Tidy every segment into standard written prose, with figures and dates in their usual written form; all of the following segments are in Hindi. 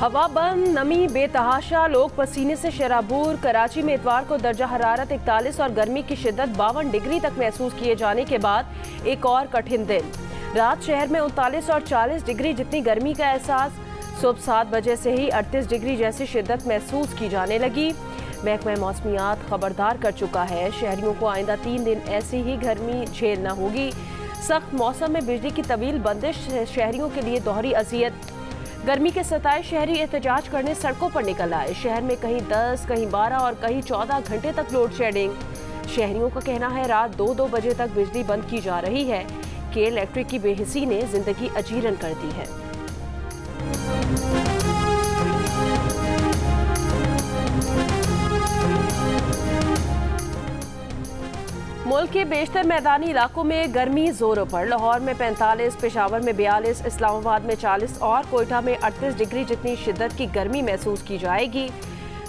हवा बंद, नमी बेतहाशा, लोग पसीने से शराबूर। कराची में इतवार को दर्जा हरारत 41 और गर्मी की शिद्दत 52 डिग्री तक महसूस किए जाने के बाद एक और कठिन दिन। रात शहर में 39 और 40 डिग्री जितनी गर्मी का एहसास। सुबह 7 बजे से ही 38 डिग्री जैसी शिद्दत महसूस की जाने लगी। महकमा मौसमियात खबरदार कर चुका है, शहरियों को आइंदा 3 दिन ऐसी ही गर्मी झेलना होगी। सख्त मौसम में बिजली की तवील बंदिश शहरियों के लिए दोहरी अजियत। गर्मी के सताए शहरी एहतजाज करने सड़कों पर निकल आए। शहर में कहीं 10, कहीं 12 और कहीं 14 घंटे तक लोड शेडिंग। शहरियों का कहना है रात 2-2 बजे तक बिजली बंद की जा रही है कि इलेक्ट्रिक की बेहिसी ने जिंदगी अजीरन कर दी है। मुल्क के बेशतर मैदानी इलाकों में गर्मी जोरों पर। लाहौर में 45, पेशावर में 42, इस्लामाबाद में 40 और कोयटा में 38 डिग्री जितनी शिद्दत की गर्मी महसूस की जाएगी।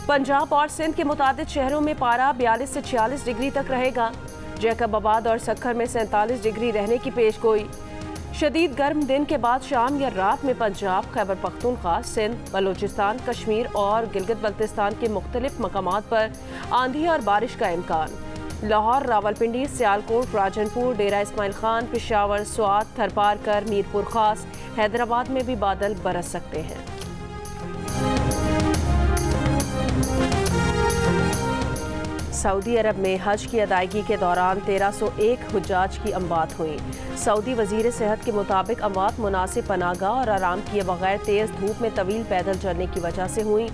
पंजाब और सिंध के मुतादिद शहरों में पारा 42 से 46 डिग्री तक रहेगा। जैकबाबाद और सक्खर में 47 डिग्री रहने की पेशगोई। शदीद गर्म दिन के बाद शाम या रात में पंजाब, खैबर पख्तूनख्वा, सिंध, बलोचिस्तान, कश्मीर और गिलगित बल्तिस्तान के मुख्तलिफ मकामात पर आंधी और बारिश का इम्कान। लाहौर, रावलपिंडी, सियालकोट, राजनपुर, डेरा इस्माइल खान, पेशावर, स्वात, थरपारकर, मीरपुर खास, हैदराबाद में भी बादल बरस सकते हैं। सऊदी अरब में हज की अदायगी के दौरान 1301 हुज्जाज की अमवात हुई। सऊदी वजीर सेहत के मुताबिक अमवात मुनासिब पनाहगाह और आराम किए बगैर तेज़ धूप में तवील पैदल चलने की वजह से हुई।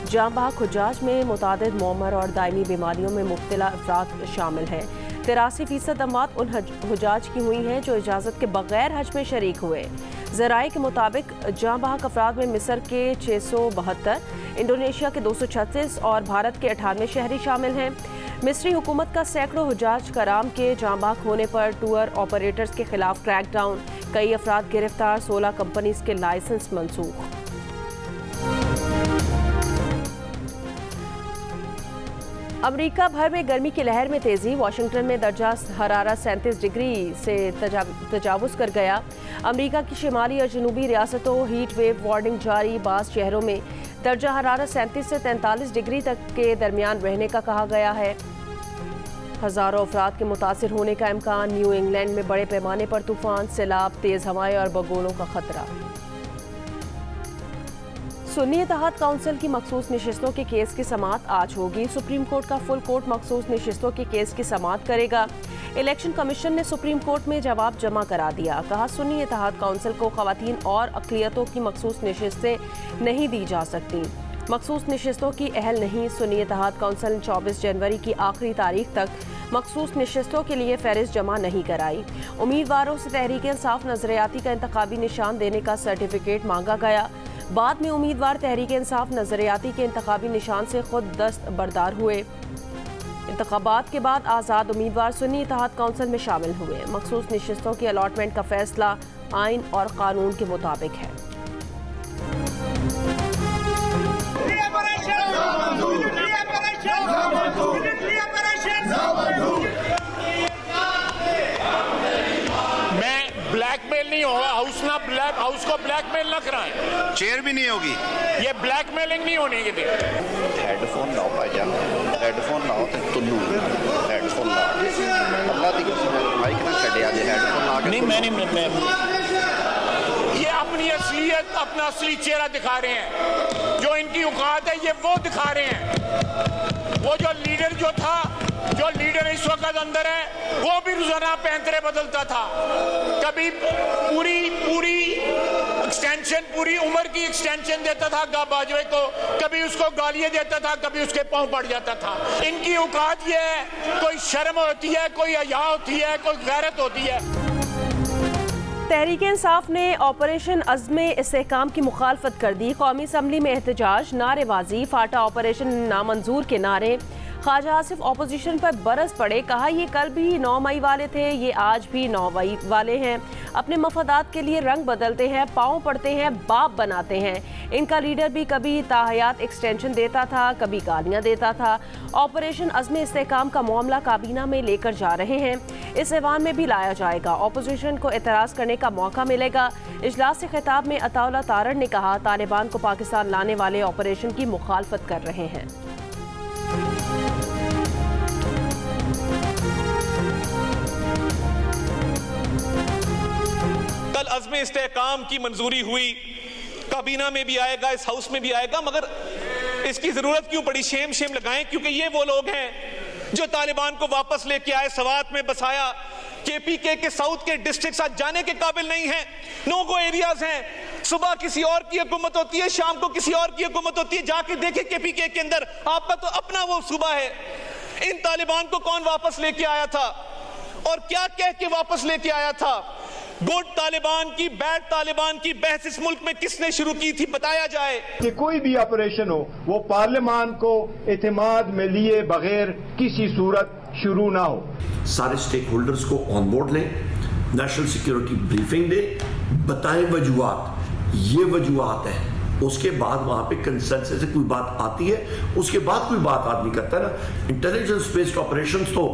जाँ बहक हुज्जाज में मुतादिद मौमर और दायमी बीमारियों में मुब्तला अफराद शामिल हैं। 83% अमवात उन हुज्जाज की हुई हैं जो इजाज़त के बगैर हज में शरीक हुए। ज़राए के मुताबिक जाँ बहक अफराद में मिस्र के 672, इंडोनेशिया के 236 और भारत के 98 शहरी शामिल हैं। मिस्री हुकूमत का सैकड़ों हुज्जाज कराम के जाँ बहक होने पर टूर ऑपरेटर्स के खिलाफ क्रैकडाउन। कई अफराद गिरफ्तार, 16 कंपनीज के लाइसेंस मनसूख। अमेरिका भर में गर्मी की लहर में तेजी। वाशिंगटन में दर्जा हरारत 37 डिग्री से तजावुज़ कर गया। अमेरिका की शिमाली और जनूबी रियासतों हीट वेव वार्निंग जारी। बाज़ शहरों में दर्जा हरारत 37 से 43 डिग्री तक के दरमियान रहने का कहा गया है। हज़ारों अफराद के मुतासिर होने का इम्कान। न्यू इंग्लैंड में बड़े पैमाने पर तूफान, सैलाब, तेज़ हवाएं और बगोलों का खतरा। सुन्नी इत्तेहाद काउंसिल की मखसूस नशिस्तों के केस की समाअत आज होगी। सुप्रीम कोर्ट का फुल कोर्ट मखसूस नशिस्तों के केस की समाअत करेगा। इलेक्शन कमीशन ने सुप्रीम कोर्ट में जवाब जमा करा दिया। कहा सुन्नी इत्तेहाद काउंसिल को ख़वातीन और अक़लियतों की मखसूस नशिस्तें नहीं दी जा सकती। मखसूस नशिस्तों की अहल नहीं। सुन्नी इत्तेहाद काउंसिल ने 24 जनवरी की आखिरी तारीख तक मखसूस नशिस्तों के लिए फहरिस्त जमा नहीं कराई। उम्मीदवारों से तहरीक इंसाफ नजरियाती का इंतखाबी निशान देने का सर्टिफिकेट मांगा गया। बाद में उम्मीदवार तहरीक इंसाफ नजरियाती के इंतखाबी निशान से खुद दस्तबरदार हुए। इंतखाबात के बाद आज़ाद उम्मीदवार सुन्नी इत्तेहाद काउंसिल में शामिल हुए। मखसूस नशिस्तों की अलॉटमेंट का फैसला आइन और कानून के मुताबिक है। ब्लैकमेल नहीं होगा, हाउस को ब्लैकमेल न कराएं। चेयर भी नहीं होगी। ये ब्लैकमेलिंग नहीं होने के लिए। हेडफोन लाओ भाईजान, हेडफोन लाओ तो तुल्लू हेडफोन ला अल्लाह दी कसम माइक ना छड़िया जे हेडफोन ला के। नहीं मैं ये अपनी असलियत, अपना असली चेहरा दिखा रहे हैं। जो इनकी औकात है ये वो दिखा रहे हैं। वो जो लीडर इस वक्त अंदर है वो भी रोजाना पैंतरे बदलता था। कभी पूरी एक्सटेंशन, पूरी उम्र की एक्सटेंशन देता था बाजवे को, कभी उसको गालियां देता था, कभी उसके पांव पड़ जाता था। इनकी औकात ये है, कोई शर्म होती है, कोई हया होती है, कोई गैरत होती है। तहरीक इंसाफ ने ऑपरेशन अज़्म इस्तेहकाम की मुखालफत कर दी। कौमी असम्बली में एहतजाज, नारेबाजी, फाटा ऑपरेशन नामंजूर के नारे। ख्वाजा आसिफ ऑपोजिशन पर बरस पड़े, कहा ये कल भी 9 मई वाले थे, ये आज भी 9 मई वाले हैं। अपने मफादात के लिए रंग बदलते हैं, पाँव पड़ते हैं, बाप बनाते हैं। इनका लीडर भी कभी ताहयात एक्सटेंशन देता था, कभी गालियाँ देता था। ऑपरेशन अज़्म इस्तेहकाम का मामला काबीना में लेकर जा रहे हैं, इस ऐवान में भी लाया जाएगा। ऑपोजिशन को एतराज़ करने का मौका मिलेगा। इजलास से खिताब में अताउल्लाह तारड़ ने कहा, तालिबान को पाकिस्तान लाने वाले ऑपरेशन की मुखालफत कर रहे हैं। कल अज़्म इस्तेहकाम की मंजूरी हुई, काबीना में भी आएगा, इस हाउस में भी आएगा, मगर इसकी जरूरत क्यों पड़ी? शेम लगाएं, क्योंकि ये वो लोग हैं जो तालिबान को वापस लेके आए, सवात में बसाया। केपीके के साउथ के डिस्ट्रिक्ट आज जाने के काबिल नहीं है, नो गो एरियाज हैं। सुबह किसी और की हुकूमत होती है, शाम को किसी और की हुकूमत होती है। जाके देखे केपीके के अंदर, आपका तो अपना वो सूबा है। इन तालिबान को कौन वापस लेके आया था और क्या कह के वापस लेके आया था? गुड तालिबान की, बैड तालिबान की बहस इस मुल्क में किसने शुरू की थी? बताया जाए कि कोई भी ऑपरेशन हो वो पार्लियामान को एतमाद में लिए बगैर किसी सूरत शुरू ना हो। सारे स्टेक होल्डर्स को ऑन बोर्ड लें, नेशनल सिक्योरिटी ब्रीफिंग दे, बताएं वजूहात, ये वजूहात है। उसके बाद वहां पे कंसेंसस से कोई बात आती है, उसके बाद कोई बात आदमी करता है ना। इंटेलिजेंस बेस्ड ऑपरेशंस तो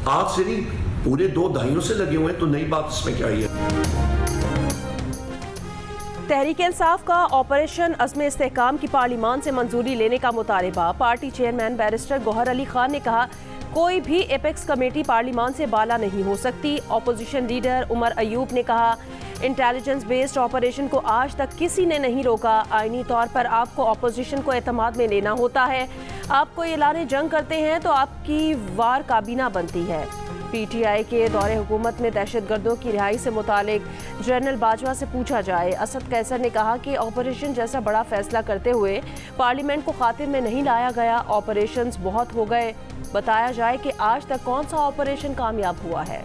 आज से नहीं, पूरे 2 दहाइयों से लगे हुए हैं, तो नई बात इसमें क्या है? तहरीक इंसाफ का ऑपरेशन अज़्म इस्तेहकाम की पार्लियामान से मंजूरी लेने का मुतालबा। Party chairman barrister Gohar Ali Khan ने कहा, कोई भी एपेक्स कमेटी पार्लियामान से बाला नहीं हो सकती। ऑपोजिशन लीडर उमर अयूब ने कहा, इंटेलिजेंस बेस्ड ऑपरेशन को आज तक किसी ने नहीं रोका। आईनी तौर पर आपको ऑपोजिशन को एतमाद में लेना होता है। आप कोई ऐलान जंग करते हैं तो आपकी वार काबीना बनती है। पीटीआई के दौरे हुकूमत में दहशतगर्दों की रिहाई से मुतालिक जनरल बाजवा से पूछा जाए। असद कैसर ने कहा कि ऑपरेशन जैसा बड़ा फैसला करते हुए पार्लियामेंट को खातिर में नहीं लाया गया। ऑपरेशंस बहुत हो गए, बताया जाए कि आज तक कौन सा ऑपरेशन कामयाब हुआ है।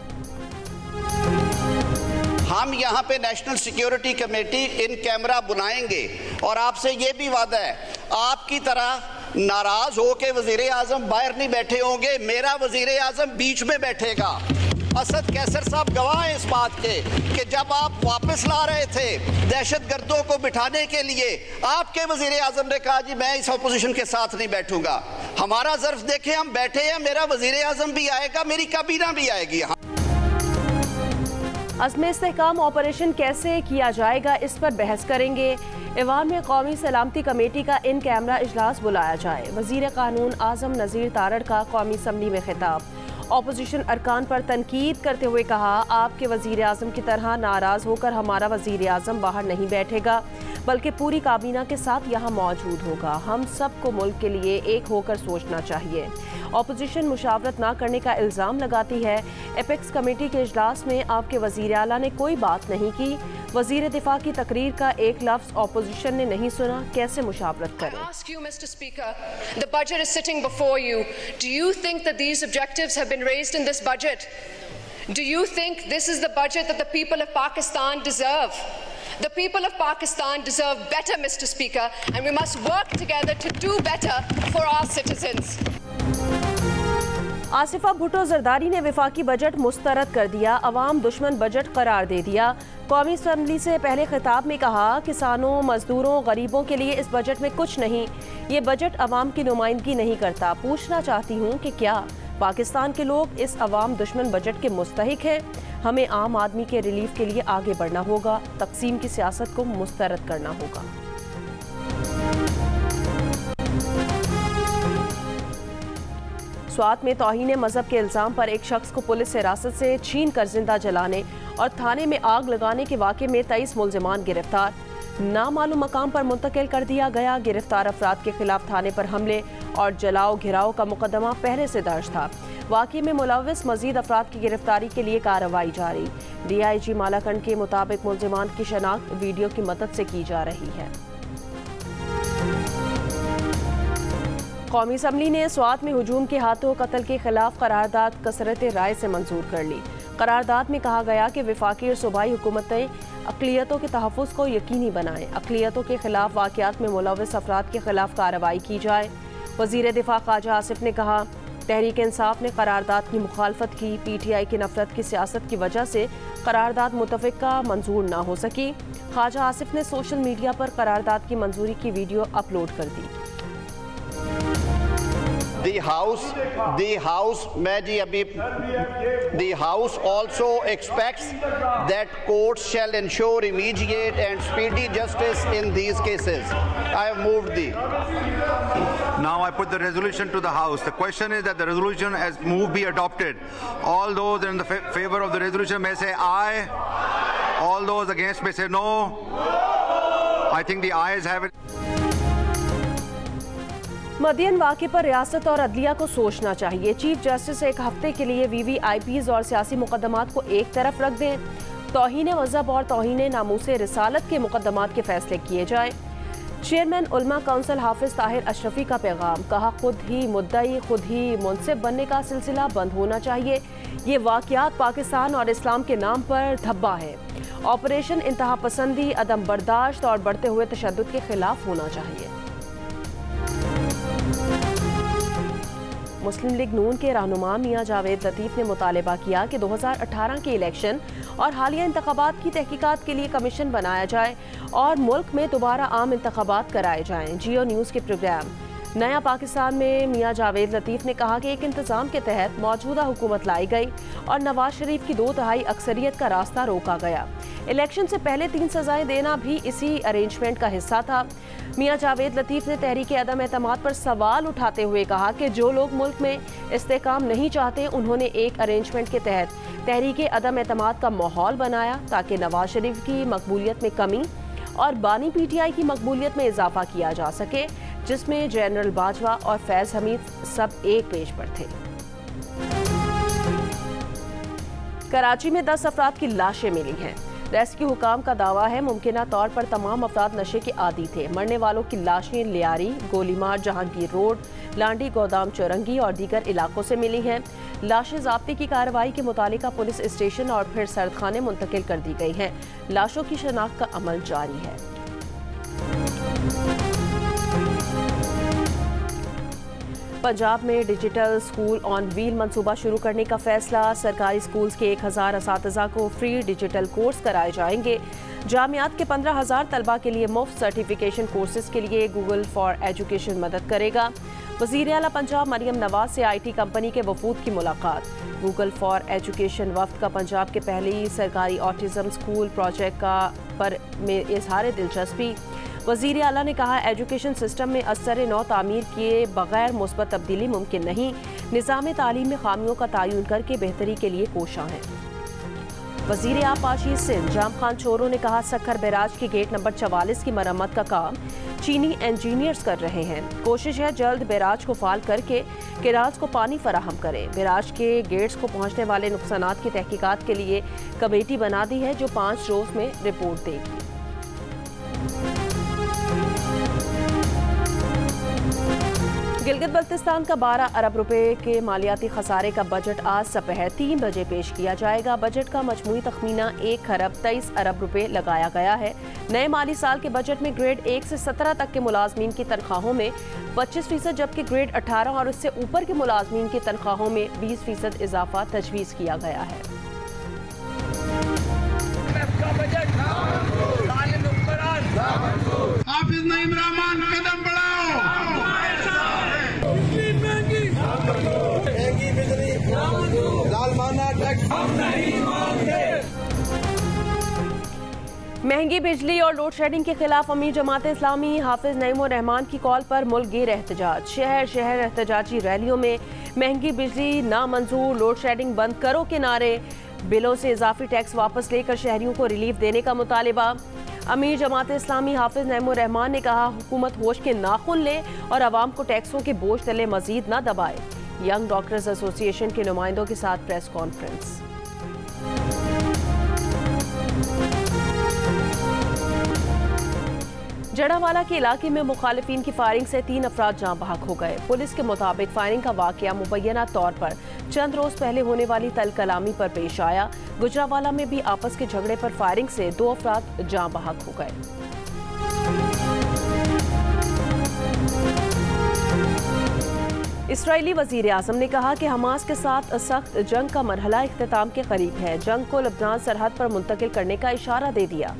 हम यहाँ पे national security committee in camera बुलाएंगे और आपसे ये भी वादा है, आपकी तरह नाराज हो के वजीर आजम बाहर नहीं बैठे होंगे, मेरा वजीर आजम बीच में बैठेगा। असद कैसर साहब गवाह हैं इस बात के कि जब आप वापस ला रहे थे दहशतगर्दों को बिठाने के लिए, आपके वजीर आजम ने कहा जी मैं इस अपोजिशन के साथ नहीं बैठूंगा। हमारा ज़र्फ देखे, हम बैठे हैं, मेरा वजीर आजम भी आएगा, मेरी काबीना भी आएगी। अज़्म इस्तेहकाम ऑपरेशन कैसे किया जाएगा, इस पर बहस करेंगे। ईवान में कौमी सलामती कमेटी का इन कैमरा इजलास बुलाया जाए। वज़ीर कानून आज़म नज़ीर तारड़ का कौमी असम्बली में खिताब। ऑपोजिशन अरकान पर तनकीद करते हुए कहा, आपके वज़ीर आज़म की तरह नाराज़ होकर हमारा वज़ीर आज़म बाहर नहीं बैठेगा, बल्कि पूरी काबीना के साथ यहाँ मौजूद होगा। हम सबको मुल्क के लिए एक होकर सोचना चाहिए। ऑपोजिशन मुशावरत ना करने का इल्ज़ाम लगाती है। एपेक्स कमेटी के इजलास में आपके वज़ीर आला ने कोई बात नहीं की। वज़ीर दिफा की तकरीर का एक लफ्ज़ ऑपोजिशन ने नहीं सुना, कैसे मुशावरत करें? Mr. Speaker, the budget is sitting before you. Do you think that these objectives have been raised in this budget? Do you think this is the budget that the people of Pakistan deserve? The people of Pakistan deserve better, Mr. Speaker, and we must work together to do better for our citizens. Asifa Bhutto Zardari ने विफाकी बजट मुस्तरद कर दिया, अवाम दुश्मन बजट करार दे दिया। कौमी असम्बली से पहले खिताब में कहा, किसानों, मजदूरों, गरीबों के लिए इस बजट में कुछ नहीं। ये बजट अवाम की नुमाइंदगी नहीं करता। पूछना चाहती हूँ कि क्या पाकिस्तान के लोग इस अवाम दुश्मन बजट के मुस्तहिक हैं? हमें आम आदमी के रिलीफ के लिए आगे बढ़ना होगा, तकसीम की सियासत को मुस्तरद करना होगा। स्वात में तौहीन मजहब के इल्ज़ाम पर एक शख्स को पुलिस हिरासत से छीन कर जिंदा जलाने और थाने में आग लगाने के वाक़े में 23 मुल्ज़िमान गिरफ्तार। नामालूम मकाम पर मुंतकिल कर दिया गया। गिरफ्तार अफराद के खिलाफ थाने पर हमले और जलाओ घिराव का मुकदमा पहले से दर्ज था। वाक़े में मुलव्विस मजीद अफराद की गिरफ्तारी के लिए कार्रवाई जारी। DIG मालाकंड के मुताबिक मुल्ज़िमान की शनाख्त वीडियो की मदद से की जा रही है। कौमी असम्बली ने स्वात में हुजूम के हाथों कत्ल के खिलाफ करारदाद कसरत राय से मंजूर कर ली। करारदाद में कहा गया कि वफाकी और सूबाई हुकूमतें अक़लियतों के तहफ़्फ़ुज़ को यकीनी बनाएं। अक़लियतों के खिलाफ वाक़यात में मुलव्विस अफराद के खिलाफ कार्रवाई की जाए। वज़ीर दिफा ख्वाजा आसिफ ने कहा, तहरीक इंसाफ ने करारदाद की मुखालफत की। PTI की नफरत की सियासत की वजह से करारदाद मुतफ़िका मंजूर ना हो सकी। ख्वाजा आसिफ ने सोशल मीडिया पर करारदाद की मंजूरी की वीडियो अपलोड कर दी। The House also expects that courts shall ensure immediate and speedy justice in these cases. I have moved the. Now I put the resolution to the House. The question is that the resolution as moved be adopted. All those in the favor of the resolution may say aye. All those against may say no. I think the ayes have it. मदियन वाक़े पर रियासत और अदलिया को सोचना चाहिए। चीफ जस्टिस एक हफ्ते के लिए VVIPs और सियासी मुकदमात को एक तरफ रख दें। तौहीन मज़हब और तौहीन नामूसे रिसालत के मुकदमात के फैसले किए जाएं। चेयरमैन उलमा काउंसिल हाफिज ताहिर अशरफी का पैगाम, कहा खुद ही मुद्दई खुद ही मुनसिब बनने का सिलसिला बंद होना चाहिए। ये वाक़यात पाकिस्तान और इस्लाम के नाम पर धब्बा है। ऑपरेशन इंतहा पसंदी, अदम बर्दाश्त और बढ़ते हुए तशद्दुद के खिलाफ होना चाहिए। मुस्लिम लीग नून के रहनुमा मियां जावेद लतीफ़ ने मुतालबा किया कि 2018 के इलेक्शन और हालिया इंतखाबात की तहकीकात के लिए कमीशन बनाया जाए और मुल्क में दोबारा आम इंतखाबात कराए जाएं। जियो न्यूज़ के प्रोग्राम नया पाकिस्तान में मियां जावेद लतीफ़ ने कहा कि एक इंतज़ाम के तहत मौजूदा हुकूमत लाई गई और नवाज शरीफ की 2/3 अक्सरियत का रास्ता रोका गया। इलेक्शन से पहले 3 सजाएं देना भी इसी अरेंजमेंट का हिस्सा था। मियां जावेद लतीफ़ ने तहरीक अदम एतमाद पर सवाल उठाते हुए कहा कि जो लोग मुल्क में इस्तेकाम नहीं चाहते, उन्होंने एक अरेंजमेंट के तहत तहरीक अदम एतमाद का माहौल बनाया ताकि नवाज शरीफ की मकबूलियत में कमी और बानी PTI की मकबूलियत में इजाफा किया जा सके, जिसमें जनरल बाजवा और फैज़ हमीद सब एक पेज पर थे। कराची में 10 अफराद की लाशें मिली हैं। रेस्क्यू हुकाम का दावा है मुमकिना तौर पर तमाम अफराद नशे के आदी थे। मरने वालों की लाशें लियारी, गोलीमार, जहांगीर रोड, लांडी, गोदाम चौरंगी और दीगर इलाकों से मिली हैं। लाशें ज़ाब्ते की कार्रवाई के मुतालिका पुलिस स्टेशन और फिर सरदखाने मुंतकिल कर दी गई हैं। लाशों की शनाख्त का अमल जारी है। पंजाब में डिजिटल स्कूल ऑन व्हील मंसूबा शुरू करने का फैसला। सरकारी स्कूल्स के 1000 असातिज़ा को फ्री डिजिटल कोर्स कराए जाएंगे। जामियात के 15,000 तलबा के लिए मुफ्त सर्टिफिकेशन कोर्सेज के लिए गूगल फॉर एजुकेशन मदद करेगा। वज़ीर आला पंजाब मरियम नवाज से IT कंपनी के वफूद की मुलाकात। गूगल फॉर एजुकेशन वफ्द का पंजाब के पहली सरकारी ऑटिज़म स्कूल प्रोजेक्ट में इजहार दिलचस्पी। वज़ीर आला ने कहा एजुकेशन सिस्टम में असर नौ तामीर किए बगैर मुस्बत तब्दीली मुमकिन नहीं। निज़ाम तालीम में खामियों का तयन करके बेहतरी के लिए कोशां हैं। वज़ीर आब आशीष सिंह जाम खान चोरों ने कहा सक्खर बैराज के गेट नंबर 44 की मरम्मत का काम चीनी इंजीनियर्स कर रहे हैं। कोशिश है जल्द बैराज को फाल करके केराज को पानी फराहम करें। बैराज के गेट्स को पहुंचने वाले नुकसानात की तहकीकात के लिए कमेटी बना दी है जो 5 रोज में रिपोर्ट देगी। गिलगित बल्तिस्तान का 12 अरब रुपए के मालियाती खसारे का बजट आज दोपहर 3 बजे पेश किया जाएगा। बजट का मजमूई तखमीना 1 खरब 23 अरब रुपए लगाया गया है। नए माली साल के बजट में ग्रेड 1 से 17 तक के मुलाजमीन की तनख्वाहों में 25%, जबकि ग्रेड 18 और उससे ऊपर के मुलाजमीन की तनख्वाहों में 20% इजाफा तजवीज़ किया गया है। महंगी बिजली और लोड शेडिंग के खिलाफ अमीर जमात इस्लामी हाफिज नईमुर रहमान की कॉल पर मुल्क गिर एहतजाज। शहर शहर एहतजाजी रैलियों में महंगी बिजली नामंजूर, लोड शेडिंग बंद करो के नारे, बिलों से इजाफी टैक्स वापस लेकर शहरियों को रिलीफ देने का मुतालिबा। अमीर जमात इस्लामी हाफिज नईमुर रहमान ने कहा हुकूमत होश के नाखुन ले और आवाम को टैक्सों के बोझ तले मजीद न दबाए। यंग डॉक्टर्स एसोसिएशन के नुमाइंदों के साथ प्रेस कॉन्फ्रेंस। जड़ावाला के इलाके में मुखालिफिन की फायरिंग से 3 अफराद जाँ बहक हो गए। पुलिस के मुताबिक फायरिंग का वाकया मुबैना तौर पर चंद रोज पहले होने वाली तल कलामी पर पेश आया। गुजरावाला में भी आपस के झगड़े पर फायरिंग से 2 अफराद जाँ बहक हो गए। इसराइली वज़ीर आज़म ने कहा कि हमास के साथ सख्त जंग का मरहला इख्तिताम के करीब है। जंग को लबनान सरहद पर मुंतकिल करने का इशारा दे दिया।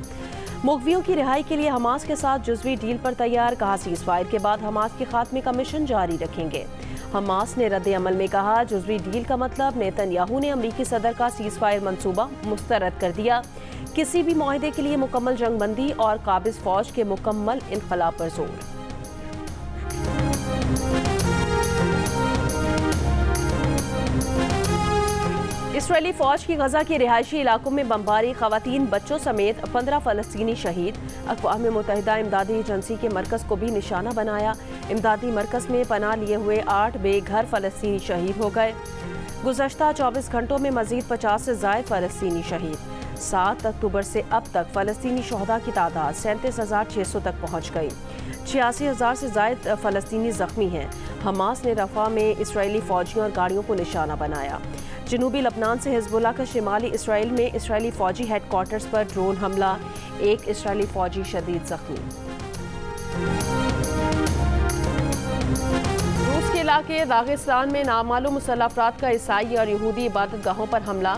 मुग़वियों की रिहाई के लिए हमास के साथ जुज़वी डील पर तैयार, कहा सीज़फायर के बाद हमास के खात्मे का मिशन जारी रखेंगे। हमास ने रद्द अमल में कहा जुज़वी डील का मतलब नेतन्याहू ने अमरीकी सदर का सीज़फायर मंसूबा मुस्तरद कर दिया। किसी भी मुआहदे के लिए मुकम्मल जंगबंदी और काबिज़ फ़ौज के मुकम्मल इनक़लाब पर जोर। इसराइली फ़ौज की गजा के रिहायशी इलाकों में बमबारी, ख़वातीन बच्चों समेत 15 फ़लस्तीनी शहीद। अक़वाम मुत्तहिदा इमदादी एजेंसी के मरकज़ को भी निशाना बनाया। इमदादी मरकज़ में पनाह लिए हुए 8 बेघर फ़लस्तीनी शहीद हो गए। गुज़श्ता 24 घंटों में मज़ीद 50 से ज़ायद फ़लस्तीनी शहीद। 7 अक्टूबर से अब तक फ़लस्तीनी शहदा की तादाद 37,600 तक पहुँच गई। 86,000 से ज़ायद फ़लस्तीनी ज़ख्मी हैं। हमास ने रफ़ा में इसराइली फ़ौजियों और गाड़ियों को निशाना बनाया। जनूबी लबनान से हिज़्बुल्लाह का शिमाली इसराइल में इसराइली फ़ौजी हेडक्वार्टर्स पर ड्रोन हमला, एक इसराइली फ़ौजी शदीद ज़ख्मी। रूस के इलाके दागिस्तान में नामालूम मुसल्लह अफराद का ईसाई और यहूदी इबादत गाहों पर हमला,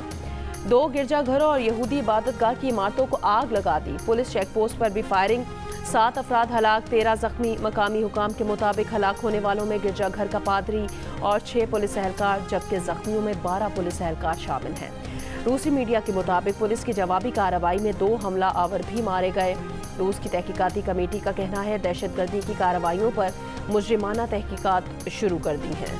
2 गिरजाघरों और यहूदी इबादत गाह की इमारतों को आग लगा दी। पुलिस चेक पोस्ट पर भी फायरिंग, 7 अफराद हलाक, 13 जख्मी। मकामी हुकाम के मुताबिक हलाक होने वालों में गिरजाघर का पादरी और 6 पुलिस एहलकार, जबकि जख्मियों में 12 पुलिस एहलकार शामिल हैं। रूसी मीडिया के मुताबिक पुलिस की जवाबी कार्रवाई में 2 हमला आवर भी मारे गए। रूस की तहकीकाती कमेटी का कहना है दहशतगर्दी की कार्रवाइयों पर मुजरिमाना तहकीकात शुरू कर दी हैं।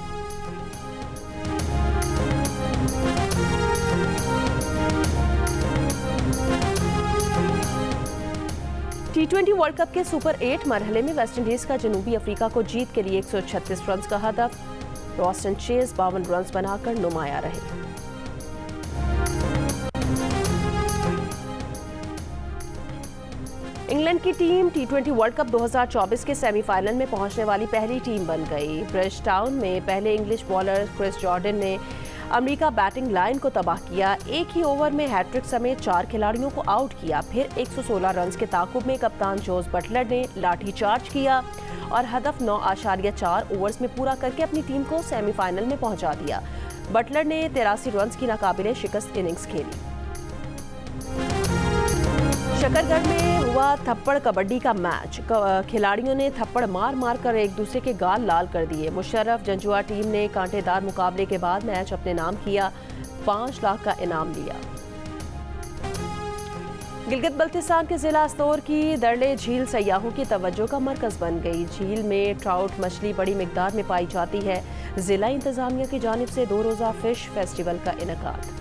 T20 वर्ल्ड कप के सुपर 8 मरहले में वेस्टइंडीज का जनूबी अफ्रीका को जीत के लिए 136 रन का हदफ। रॉस्टन चेज 52 रन बनाकर नुमाया रहे। इंग्लैंड की टीम T20 वर्ल्ड कप 2024 के सेमीफाइनल में पहुंचने वाली पहली टीम बन गई। ब्रिजटाउन में पहले इंग्लिश बॉलर क्रिस जॉर्डन ने अमेरिका बैटिंग लाइन को तबाह किया। एक ही ओवर में हैट्रिक समेत 4 खिलाड़ियों को आउट किया। फिर 116 रन के ताकुब में कप्तान जोस बटलर ने लाठीचार्ज किया और हदफ 9.4 ओवर्स में पूरा करके अपनी टीम को सेमीफाइनल में पहुंचा दिया। बटलर ने 83 रन की नाकाबिले शिकस्त इनिंग्स खेली। शकरगढ़ में हुआ थप्पड़ कबड्डी का मैच, खिलाड़ियों ने थप्पड़ मार मार कर एक दूसरे के गाल लाल कर दिए। मुशर्रफ जंजुआ टीम ने कांटेदार मुकाबले के बाद मैच अपने नाम किया, 5 लाख का इनाम लिया। गिलगित बल्तिस्तान के जिला अस्तौर की दरले झील सयाहों की तवज्जो का मरकज बन गई। झील में ट्राउट मछली बड़ी मिकदार में पाई जाती है। जिला इंतजामिया की जानिब से 2 रोज़ा फिश फेस्टिवल का इनेकाद।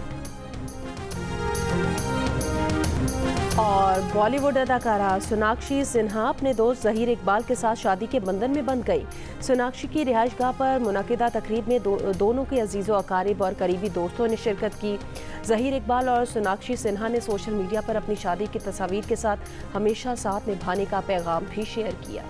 और बॉलीवुड अदाकारा सोनाक्षी सिन्हा अपने दोस्त ज़हीर इकबाल के साथ शादी के बंधन में बंध गई। सोनाक्षी की रिहाइशगाह पर मुनक़िदा तकरीब में दोनों के अजीज़ो अकारिब और करीबी दोस्तों ने शिरकत की। ज़हीर इकबाल और सोनाक्षी सिन्हा ने सोशल मीडिया पर अपनी शादी की तस्वीर के साथ हमेशा साथ निभाने का पैगाम भी शेयर किया।